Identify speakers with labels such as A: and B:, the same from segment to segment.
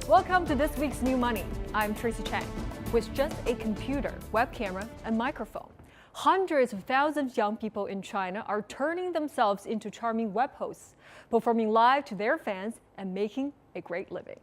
A: Welcome to this week's New Money. I'm Tracy Chang. With just a computer, web camera, and microphone, hundreds of thousands of young people in China are turning themselves into charming web hosts, performing live to their fans and making a great living.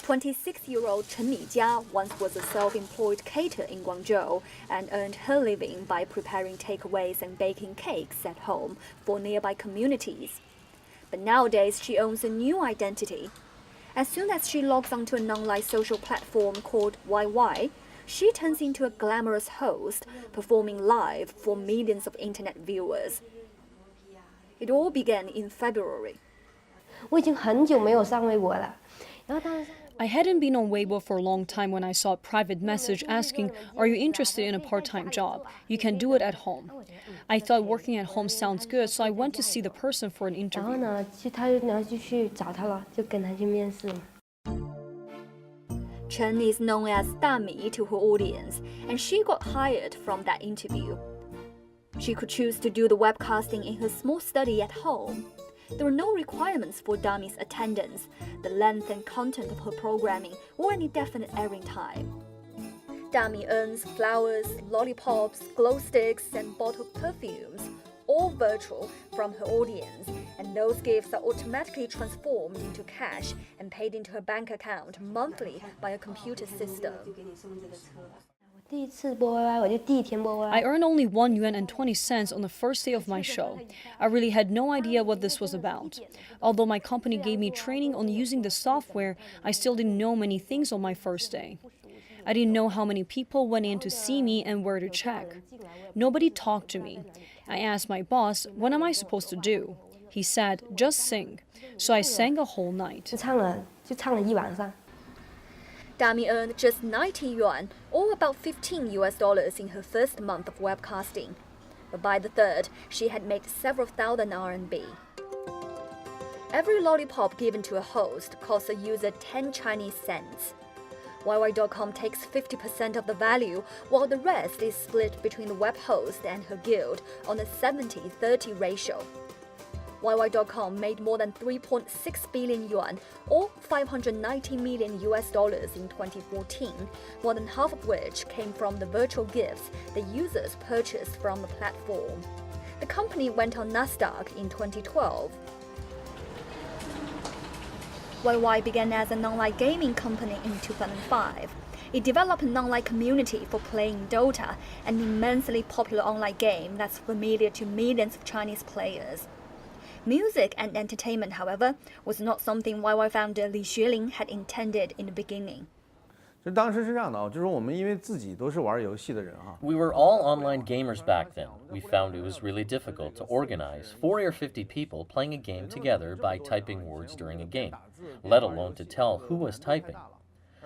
B: 26-year-old Chen Mijia once was a self-employed caterer in Guangzhou and earned her living by preparing takeaways and baking cakes at home for nearby communities. But nowadays, she owns a new identity. As soon as she logs onto an online social platform called YY, she turns into a glamorous host, performing live for millions of internet viewers. It all began in February.
C: 我已经很久没有上微博了，然后当时。
D: I hadn't been on Weibo for a long time when I saw a private message asking, "Are you interested in a part-time job? You can do it at home." I thought working at home sounds good, so I went to see the person for an interview.
C: 然后呢，然后就去找他了，就跟他去面试嘛。
B: Chen is known as Dami to her audience, and she got hired from that interview. She could choose to do the webcasting in her small study at home. There were no requirements for Dami's attendance, the length and content of her programming, or any definite airing time. Dami earns flowers, lollipops, glow sticks, and bottled perfumes, all virtual from her audience, and those gifts are automatically transformed into cash and paid into her bank account monthly by a computer system.
D: I earned only 1 yuan and 20 cents on the first day of my show. I really had no idea what this was about. Although my company gave me training on using the software, I still didn't know many things on my first day. I didn't know how many people went in to see me and where to check. Nobody talked to me. I asked my boss, "What am I supposed to do?" He said, "Just sing." So I sang a whole night.
C: 就唱了一晚上。
B: Dami earned just 90 yuan, or about $15 in her first month of webcasting. But by the third, she had made several thousand RMB. Every lollipop given to a host costs a user 10 Chinese cents. YY.com takes 50% of the value, while the rest is split between the web host and her guild on a 70-30 ratio. YY.com made more than 3.6 billion yuan, or $590 million in 2014, more than half of which came from the virtual gifts the users purchased from the platform. The company went on Nasdaq in 2012. YY began as an online gaming company in 2005. It developed an online community for playing Dota, an immensely popular online game that's familiar to millions of Chinese players. Music and entertainment, however, was not something YY founder Li Xueling had intended in the beginning.
E: 就当时是这样的啊，就是我们因为自己都是玩游戏的人啊。
F: We were all online gamers back then. We found it was really difficult to organize 40 or 50 people playing a game together by typing words during a game, let alone to tell who was typing.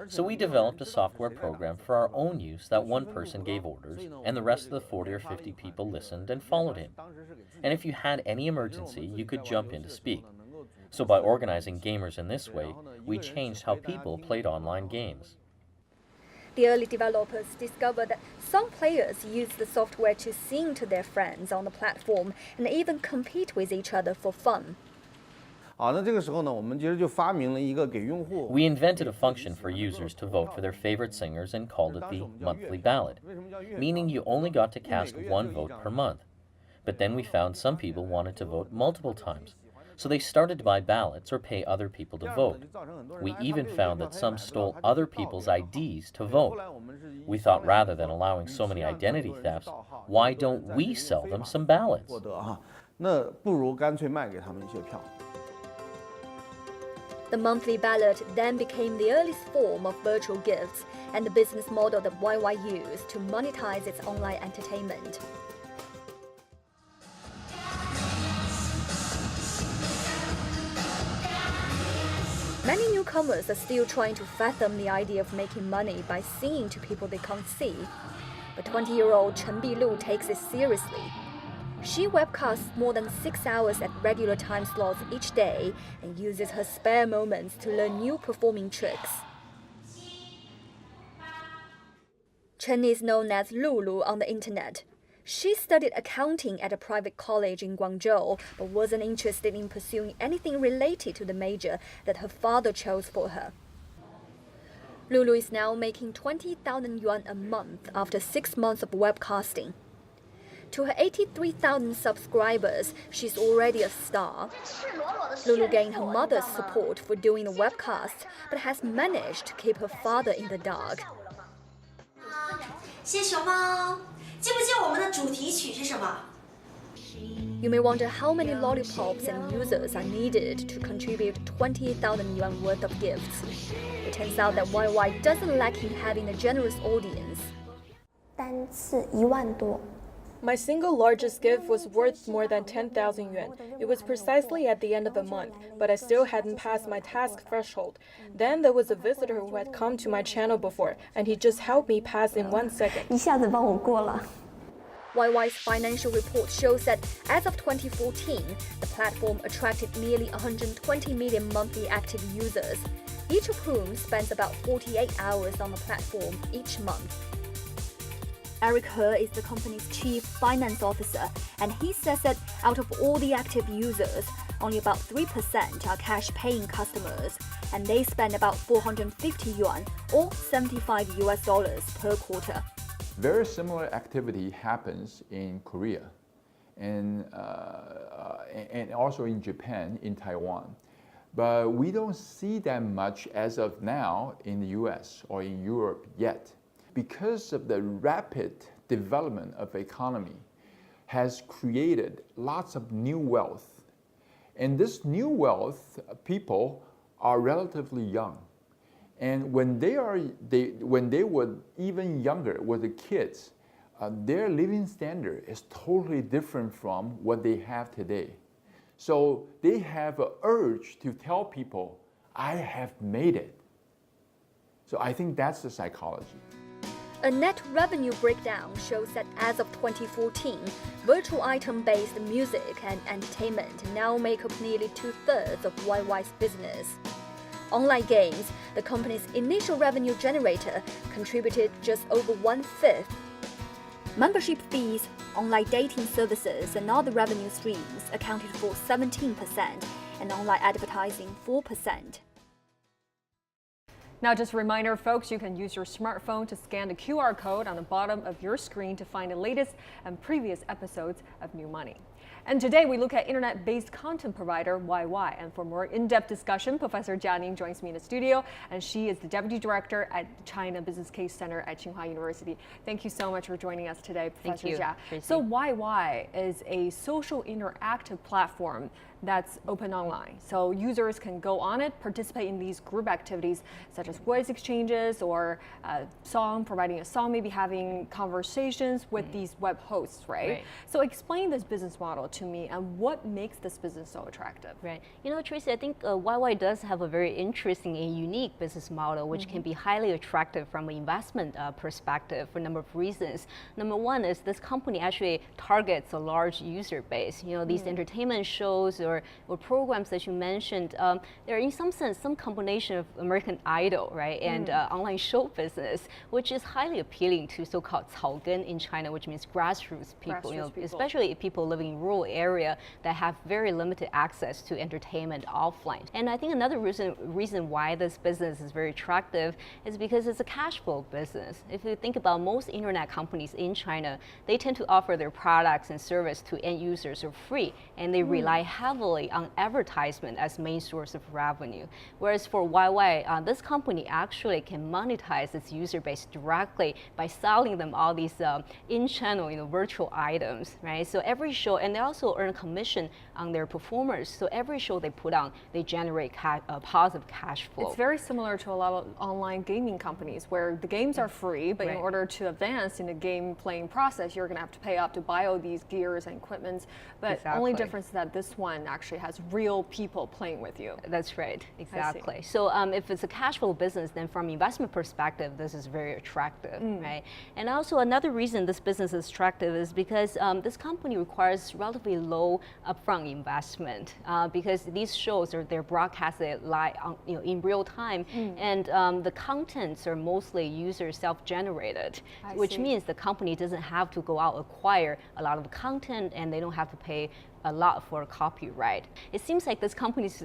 F: So we developed a software program for our own use that one person gave orders, and the rest of the 40 or 50 people listened and followed him. And if you had any emergency, you could jump in to speak. So by organizing gamers in this way, we changed how people played online games.
B: The early developers discovered that some players used the software to sing to their friends on the platform and even compete with each other for fun.
E: 好，那这个时候呢，我们其实就发明了一个给用户。
F: We invented a function for users to vote for their favorite singers and called it the monthly ballot, meaning you only got to cast one vote per month. But then we found some people wanted to vote multiple times, so they started to buy ballots or pay other people to vote. We even found that some stole other people's IDs to vote. We thought rather than allowing so many identity thefts, why don't we sell them some ballots?
E: 获得哈，那不如干脆卖给他们一些票。
B: The monthly ballot then became the earliest form of virtual gifts and the business model that YY used to monetize its online entertainment. Many newcomers are still trying to fathom the idea of making money by singing to people they can't see. But 20-year-old Chen Bilu takes it seriously. She webcasts more than 6 hours at regular time slots each day and uses her spare moments to learn new performing tricks. Chen is known as Lulu on the internet. She studied accounting at a private college in Guangzhou, but wasn't interested in pursuing anything related to the major that her father chose for her. Lulu is now making 20,000 yuan a month after 6 months of webcasting. To her 83,000 subscribers, she's already a star. Lulu gained her mother's support for doing the webcast, but has managed to keep her father in the dark.
G: 谢谢熊猫，记不记得我们的主题曲是什么？
B: You may wonder how many lollipops and users are needed to contribute 20,000 yuan worth of gifts. It turns out that YY doesn't lack in having a generous audience.
C: 单次1万多。
H: My single largest gift was worth more than 10,000 yuan. It was precisely at the end of the month, but I still hadn't passed my task threshold. Then there was a visitor who had come to my channel before, and he just helped me pass in 1 second.
C: 一下子帮我过了。
B: YY's financial report shows that as of 2014, the platform attracted nearly 120 million monthly active users, each of whom spends about 48 hours on the platform each month. Eric He is the company's chief finance officer, and he says that out of all the active users, only about 3% are cash-paying customers, and they spend about 450 yuan or $75 per quarter.
I: Very similar activity happens in Korea and also in Japan, in Taiwan. But we don't see that much as of now in the US or in Europe yet. Because of the rapid development of the economy has created lots of new wealth. And this new wealth, people are relatively young. And when they were even younger, were the kids, their living standard is totally different from what they have today. So they have an urge to tell people, I have made it. So I think that's the psychology.
B: A net revenue breakdown shows that as of 2014, virtual item-based music and entertainment now make up nearly 2/3 of YY's business. Online games, the company's initial revenue generator, contributed just over 1/5. Membership fees, online dating services, and other revenue streams accounted for 17%, and online advertising 4%.
A: Now, just a reminder, folks, you can use your smartphone to scan the QR code on the bottom of your screen to find the latest and previous episodes of New Money. And today we look at internet-based content provider YY. And for more in-depth discussion, Professor Jia Ning joins me in the studio, and she is the Deputy Director at China Business Case Center at Tsinghua University. Thank you so much for joining us today, Professor Jia. So YY is a social interactive platform that's open online. So users can go on it, participate in these group activities such as voice exchanges or providing a song, maybe having conversations with these web hosts, right? So explain this business model to me and what makes this business so attractive.
J: Right. You know, Tracy, I think YY does have a very interesting and unique business model, which can be highly attractive from an investment perspective for a number of reasons. Number one is this company actually targets a large user base. You know, these entertainment shows or programs that you mentioned, they're in some sense some combination of American Idol, right, and online show business, which is highly appealing to so-called 草根 in China, which means grassroots people, especially people living in rural area that have very limited access to entertainment offline. And I think another reason why this business is very attractive is because it's a cash flow business. If you think about most internet companies in China, they tend to offer their products and service to end users for free, and they rely heavily on advertisement as main source of revenue. Whereas for YY, this company actually can monetize its user base directly by selling them all these in-channel, virtual items, right? So every show, and they also earn commission on their performers. So every show they put on, they generate positive cash flow.
A: It's very similar to a lot of online gaming companies where the games are free, but in order to advance in the game playing process, you're going to have to pay up to buy all these gears and equipments. But only difference is that this one actually has real people playing with you.
J: That's right, exactly. So if it's a cash flow business, then from investment perspective, this is very attractive, right? And also another reason this business is attractive is because this company requires relatively low upfront investment because these shows they're broadcasted live, in real time, and the contents are mostly user self-generated, which means the company doesn't have to go out acquire a lot of the content, and they don't have to pay a lot for copyright. It seems like this company's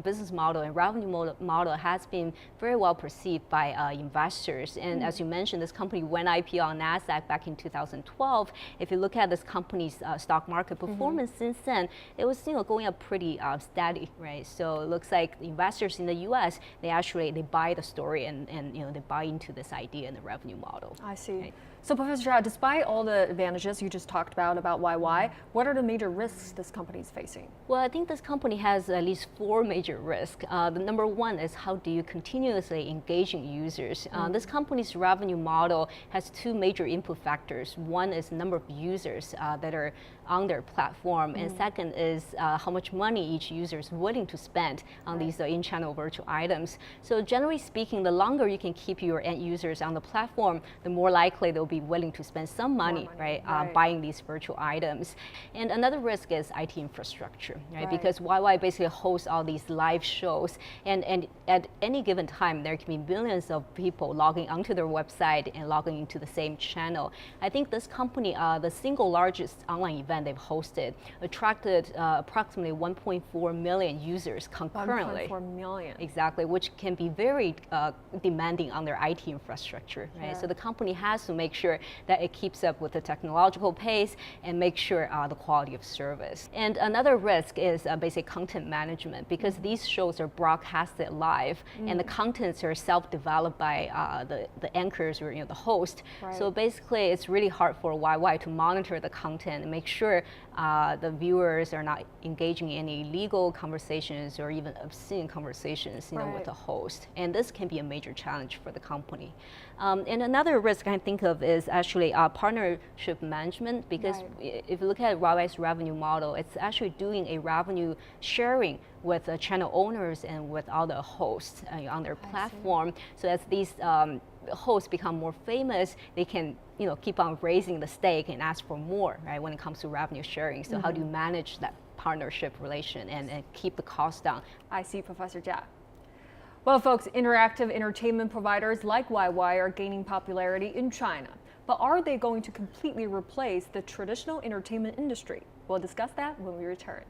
J: business model and revenue model has been very well perceived by investors. And as you mentioned, this company went IPO on NASDAQ back in 2012. If you look at this company's stock market performance since then, it was going up pretty steady, right? So it looks like investors in the U.S. they buy the story and they buy into this idea and the revenue model.
A: I see.
J: Right?
A: So Professor Jia, despite all the advantages you just talked about YY, what are the major risks this company is facing?
J: Well, I think this company has at least 4 major risks. The number one is how do you continuously engaging users? This company's revenue model has 2 major input factors. One is the number of users that are on their platform, and second is how much money each user is willing to spend on these in-channel virtual items. So generally speaking, the longer you can keep your end users on the platform, the more likely they'll be willing to spend some money, right. Buying these virtual items. And another risk is IT infrastructure, right? Because YY basically hosts all these live shows, and at any given time, there can be millions of people logging onto their website and logging into the same channel. I think this company, the single largest online event they've hosted, attracted approximately 1.4 million users concurrently.
A: 1.4 million.
J: Exactly, which can be very demanding on their IT infrastructure, right? So the company has to make sure that it keeps up with the technological pace and make sure the quality of service. And another risk is basic content management, because these shows are broadcasted live and the contents are self-developed by the anchors or the host. So basically, it's really hard for YY to monitor the content and make sure the viewers are not engaging in any illegal conversations or even obscene conversations with the host. And this can be a major challenge for the company. And another risk I think of is actually partnership management, because if you look at YY's revenue model, it's actually doing a revenue sharing with channel owners and with all the hosts on their platform. So as these hosts become more famous, they can keep on raising the stake and ask for more, right, when it comes to revenue sharing. So how do you manage that partnership relation and keep the cost down?
A: I see, Professor Jia. Well, folks, interactive entertainment providers like YY are gaining popularity in China. But are they going to completely replace the traditional entertainment industry? We'll discuss that when we return.